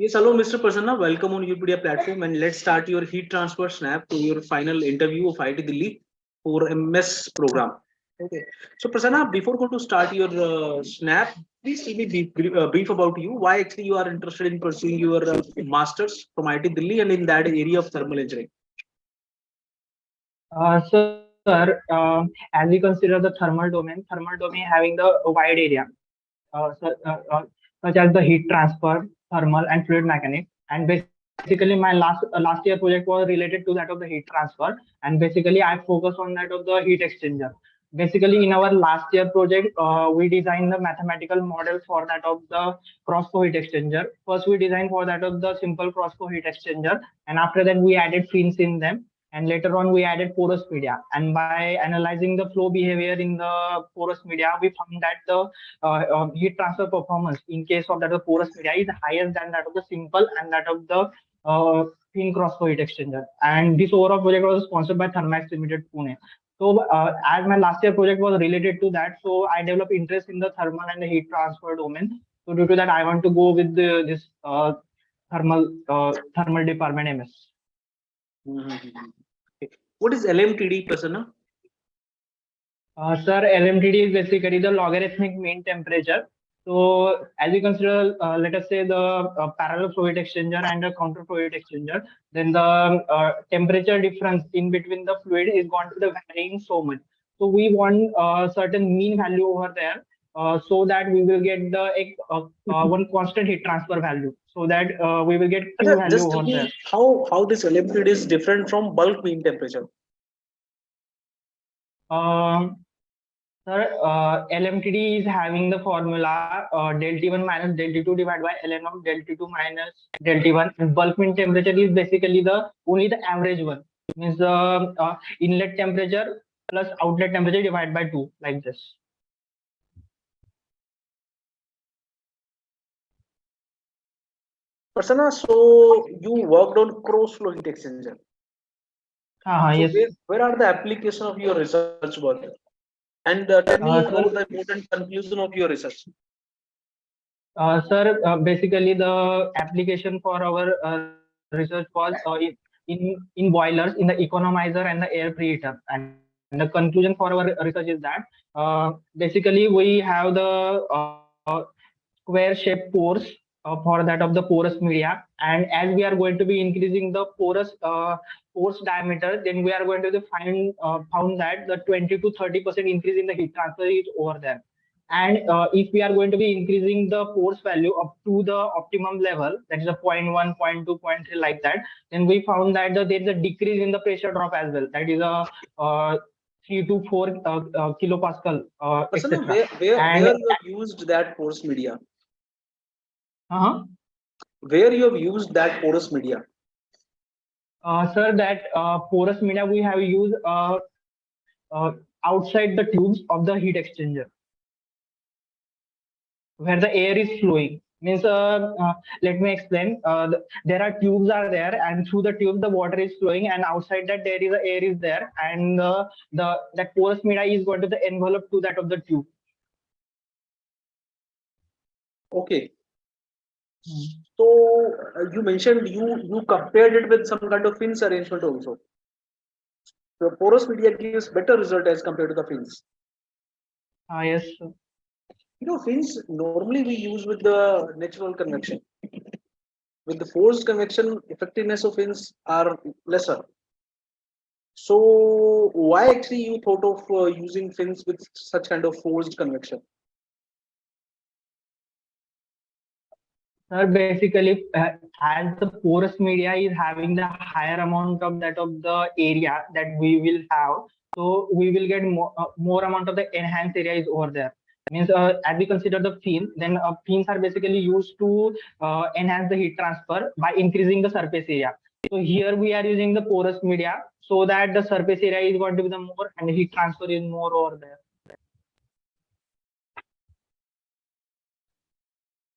Yes, hello, Mr. Prasanna. Welcome on YourPedia platform, and let's start your heat transfer snap to your final interview of IIT Delhi for MS program. Okay. So, Prasanna, before going to start your snap, please tell me brief about you. Why actually you are interested in pursuing your masters from IIT Delhi and in that area of thermal engineering? Sir, as we consider the thermal domain having the wide area, such as the heat transfer, thermal, and fluid mechanics. And basically, my last year project was related to that of the heat transfer, and basically, I focus on that of the heat exchanger. Basically, in our last year project, we designed the mathematical model for that of the cross flow heat exchanger. First, we designed for that of the simple cross flow heat exchanger, and after that, we added fins in them, and later on we added porous media. And by analyzing the flow behavior in the porous media, we found that the heat transfer performance in case of that of porous media is higher than that of the simple and that of the thin cross flow heat exchanger. And this overall project was sponsored by Thermax Limited Pune. So as my last year project was related to that, so I developed interest in the thermal and the heat transfer domain. So due to that, I want to go with this thermal department MS. Okay. What is LMTD, Prasanna? Sir, LMTD is basically the logarithmic mean temperature. So, as we consider, let us say the parallel fluid exchanger and a counter fluid exchanger, then the temperature difference in between the fluid is going to be varying so much. So, we want a certain mean value over there, so that we will get the one constant heat transfer value. So that we will get Q value Just tell over me there. how this LMTD is different from bulk mean temperature. Um, Sir, LMTD is having the formula del T1 minus del T2 divided by ln of del T2 minus del T1. And bulk mean temperature is basically the only the average one. Means the inlet temperature plus outlet temperature divided by 2, like this. Prasanna, so you worked on cross flow heat exchanger. So Yes. where are the application of your research work? And tell me about Sir, the important conclusion of your research. Sir, basically the application for our research was in boilers, in the economizer and the air preheater. And the conclusion for our research is that basically we have the square shaped pores for that of the porous media. And as we are going to be increasing the pores diameter, then we are going to found that the 20 to 30% increase in the heat transfer is over there. And if we are going to be increasing the force value up to the optimum level, that is a 0.1, 0.2, 0.3, like that, then we found that there is a decrease in the pressure drop as well. That is a 3 to 4 kilopascal, Prasanna, etc. where And you have used that porous media? uh, Where you have used that porous media? sir, that porous media we have used outside the tubes of the heat exchanger, where the air is flowing. Means let me explain. There are tubes are there, and through the tube the water is flowing, and outside that there is a air is there, and the that porous media is going to the envelope to that of the tube. Okay. So you mentioned you compared it with some kind of fins arrangement also. The porous media gives better result as compared to the fins. Yes. Fins normally we use with the natural convection. With the forced convection, effectiveness of fins are lesser. So why actually you thought of using fins with such kind of forced convection? Sir, basically, as the porous media is having the higher amount of that of the area that we will have, so we will get more amount of the enhanced area is over there. Means as we consider the fins, then fins are basically used to enhance the heat transfer by increasing the surface area. So here we are using the porous media so that the surface area is going to be the more and the heat transfer is more over there.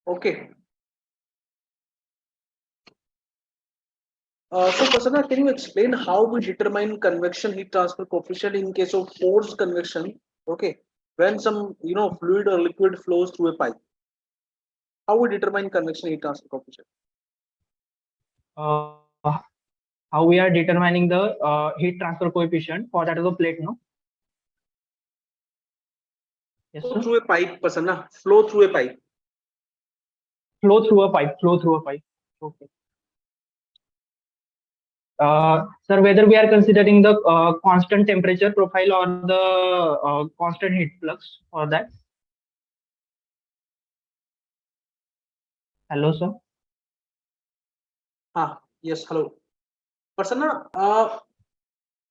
Okay. So Prasanna, can you explain how we determine convection heat transfer coefficient in case of forced convection? Okay, when some fluid or liquid flows through a pipe, how we determine convection heat transfer coefficient? uh, how we are determining the heat transfer coefficient for that of the plate, no? Yes, Flow sir. through a pipe, Prasanna. Flow through a pipe. Flow through a pipe. Flow through a pipe. Okay. Sir, whether we are considering the constant temperature profile or the constant heat flux for that. Hello, sir. Yes, hello. Prasanna,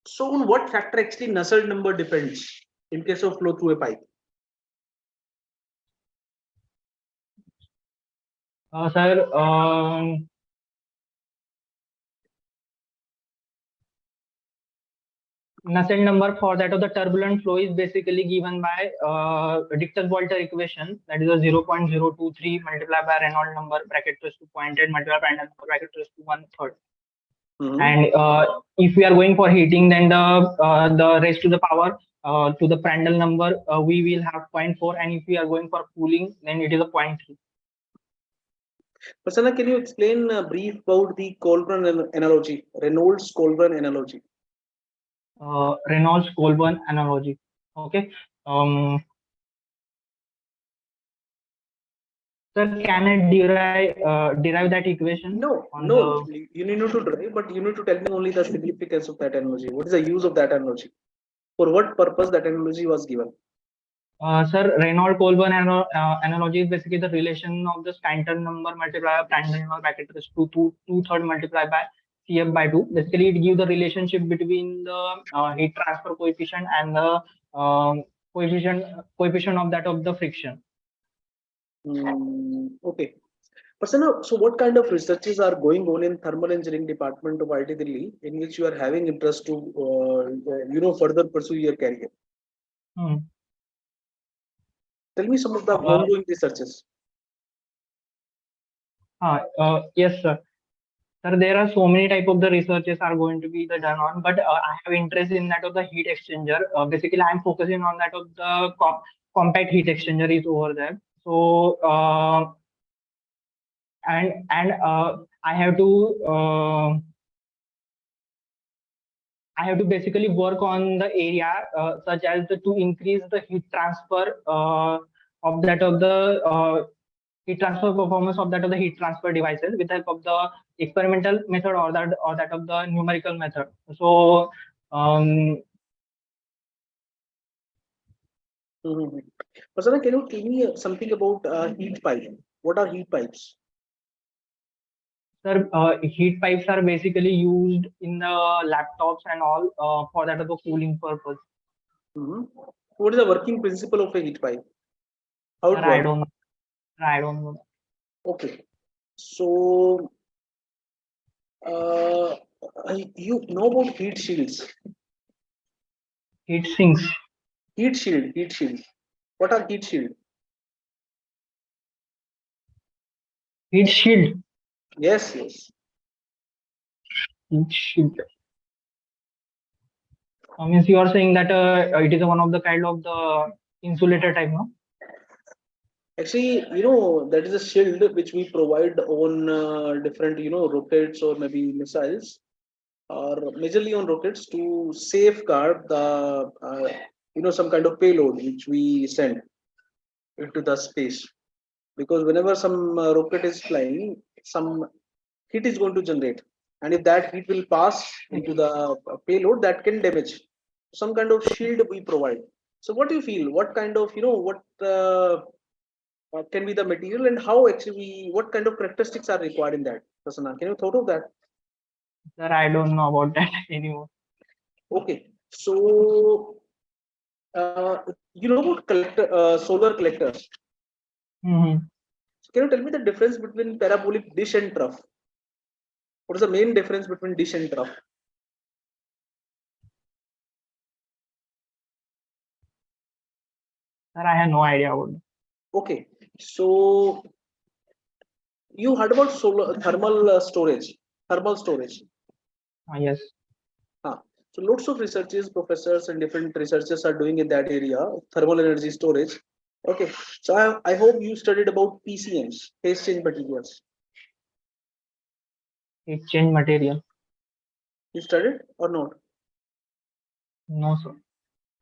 so on what factor actually Nusselt number depends in case of flow through a pipe? Sir, Nusselt number for that of the turbulent flow is basically given by Dichter-Walter equation, that is a 0.023 multiplied by Reynolds number bracket raised to 0.8 multiplied by Prandtl number bracket raised to 1/3. And if we are going for heating, then the raised to the power to the Prandtl number we will have 0.4, and if we are going for cooling, then it is a 0.3. Prasanna, can you explain brief about the Colburn analogy, Reynolds-Colburn analogy? Reynolds-Colburn analogy. Okay. Sir, can I derive that equation? No, you need not to derive, but you need to tell me only the significance of that analogy. What is the use of that analogy? For what purpose that analogy was given? Sir, Reynolds-Colburn analogy is basically the relation of the Stanton number multiplied by Prandtl number bracket raised to 2/3 multiplied by CF by 2. Basically, it gives the relationship between the heat transfer coefficient and the coefficient of that of the friction. Okay. Prasanna, so what kind of researches are going on in thermal engineering department of IIT Delhi in which you are having interest to further pursue your career? Tell me some of the ongoing researches. Yes, sir. Sir, there are so many type of the researches are going to be done on, but I have interest in that of the heat exchanger. Basically, I am focusing on that of the compact heat exchanger is over there. So and I have to basically work on the area such as to increase the heat transfer of that of the heat transfer performance of that of the heat transfer devices with the help of the experimental method or that of the numerical method. So Prasanna, can you tell me something about heat pipe? What are heat pipes? Sir, heat pipes are basically used in the laptops and all for that of the cooling purpose. What is the working principle of a heat pipe? How it works? I don't know. Okay. So, you know about heat shields? Heat sinks. Heat shield. What are heat shield? Heat shield. Yes. Heat shield. Means you are saying that it is one of the kind of the insulator type, no? Actually, that is a shield which we provide on different, rockets or maybe missiles, or majorly on rockets to safeguard the, some kind of payload which we send into the space. Because whenever some rocket is flying, some heat is going to generate, and if that heat will pass into the payload, that can damage. Some kind of shield we provide. So, what do you feel? What kind of, what can be the material, and how actually what kind of characteristics are required in that? Prasanna, can you thought of that? Sir, I don't know about that anymore. Okay, so you know about solar collectors. So can you tell me the difference between parabolic dish and trough? What is the main difference between dish and trough? Sir, I have no idea about it. Okay, so you heard about thermal storage? Thermal storage. Yes. So lots of researchers, professors, and different researchers are doing in that area, thermal energy storage. Okay, so I hope you studied about PCMs, phase change materials. heat change material. You studied or not? No, sir.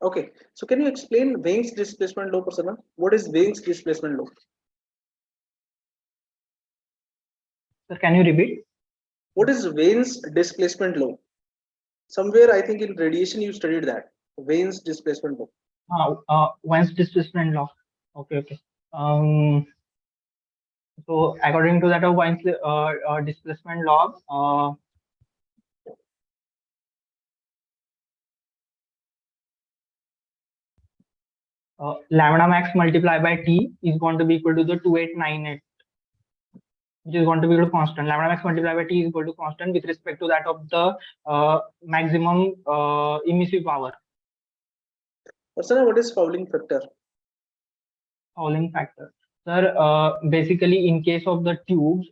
Okay. So can you explain Wein's displacement law, Prasanna? What is Wein's displacement law? Sir, can you repeat? What is Wein's displacement law? Somewhere I think in radiation you studied that. Wein's displacement law. Wein's displacement law. Okay. So according to that of Wein's displacement law, lambda max multiplied by T is going to be equal to the 2898, which is going to be equal to constant. Lambda max multiplied by T is equal to constant with respect to that of the maximum emissive power. Prasanna, what is fouling factor? Fouling factor, sir, basically in case of the tubes,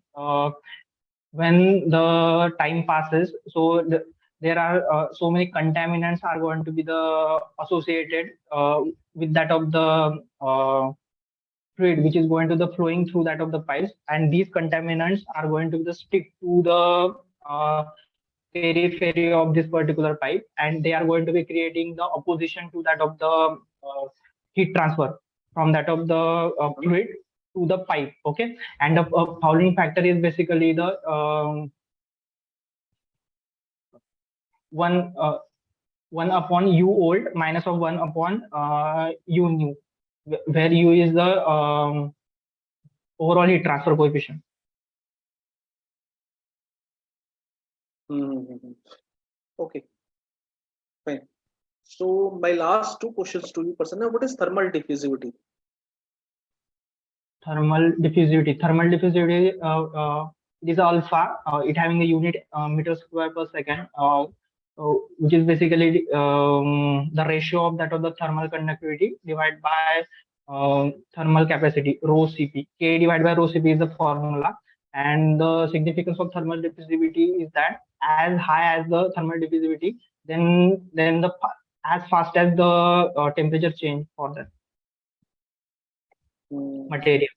when the time passes, so there are so many contaminants are going to be associated with that of the fluid which is going to the flowing through that of the pipes, and these contaminants are going to stick to the periphery of this particular pipe, and they are going to be creating the opposition to that of the heat transfer from that of the fluid to the pipe. Okay, and the fouling factor is basically the one upon U old minus of 1 upon U new, where U is the overall heat transfer coefficient. Okay, fine. So my last two questions to you, Prasanna, what is thermal diffusivity? Thermal diffusivity it is alpha, it having a unit meter square per second, which is basically the ratio of that of the thermal conductivity divided by thermal capacity, rho Cp. K divided by rho Cp is the formula, and the significance of thermal diffusivity is that as high as the thermal diffusivity, then the as fast as the temperature change for that material.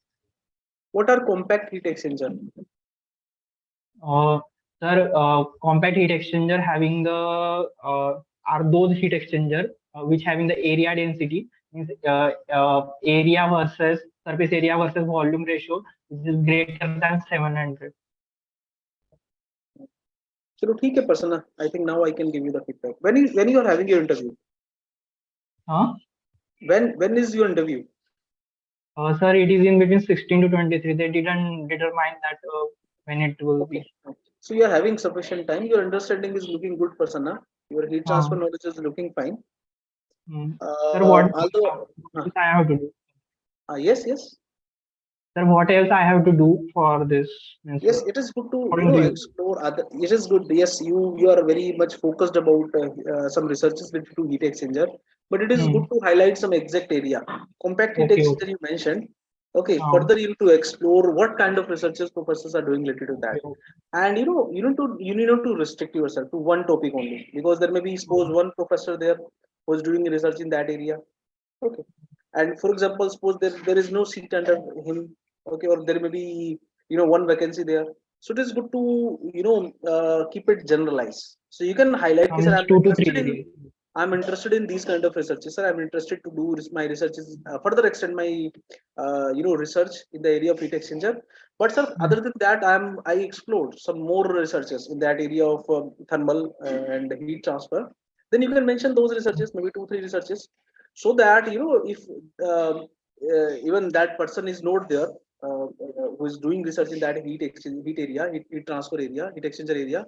What are compact heat exchanger? Sir, compact heat exchanger having the are those heat exchanger which having the area density, means area versus surface area versus volume ratio which is greater than 700. So, okay, Prasanna, I think now I can give you the feedback. When you are having your interview? When is your interview? Sir, it is in between 16 to 23. They didn't determine that when it will be. So you are having sufficient time. Your understanding is looking good, Prasanna. Your heat transfer knowledge is looking fine. Sir, what else I have to do? Yes. Sir, what else I have to do for this? Yes, it is good to explore other. It is good. Yes, you are very much focused about some researches related to heat exchanger, but it is good to highlight some exact area. Compact heat exchanger you mentioned. Okay, further you need to explore what kind of researches professors are doing related to that, and you need not to restrict yourself to one topic only, because there may be suppose one professor there who is doing research in that area. Okay, and for example, suppose there is no seat under him. Okay, or there may be one vacancy there, so it is good to keep it generalized, so you can highlight I'm interested in these kind of researches, sir. I'm interested to do my researches, further extend my research in the area of heat exchanger. But sir, other than that, I explored some more researches in that area of thermal and heat transfer. Then you can mention those researches, maybe 2-3 researches, so that if even that person is not there, who is doing research in that heat area, heat transfer area, heat exchanger area,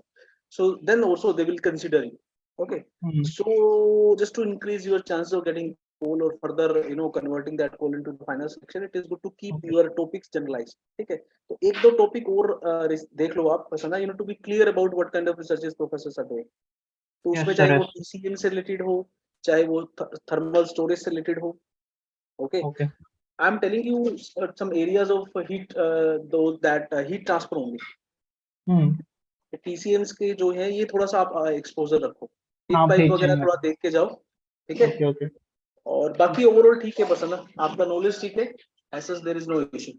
so then also they will consider you. Okay, so just to increase your chances of getting coal or further converting that coal into the final section, it is good to keep your topics generalized. Okay, so एक दो topic और देख लो आप, Prasanna, you need to be clear about what kind of researches professors are doing. तो उसमें चाहे वो TCM से related हो, चाहे वो thermal storage से related हो. Okay. I'm telling you some areas of heat, those that heat transfer only. TCMs के जो है ये थोड़ा सा आप एक्सपोजर रखो, हीट पाइप वगैरह थोड़ा देख के जाओ, ठीक है? और बाकी ओवरऑल ठीक है, Prasanna, आपका नॉलेज ठीक है, ऐसा देयर इज नो इशू.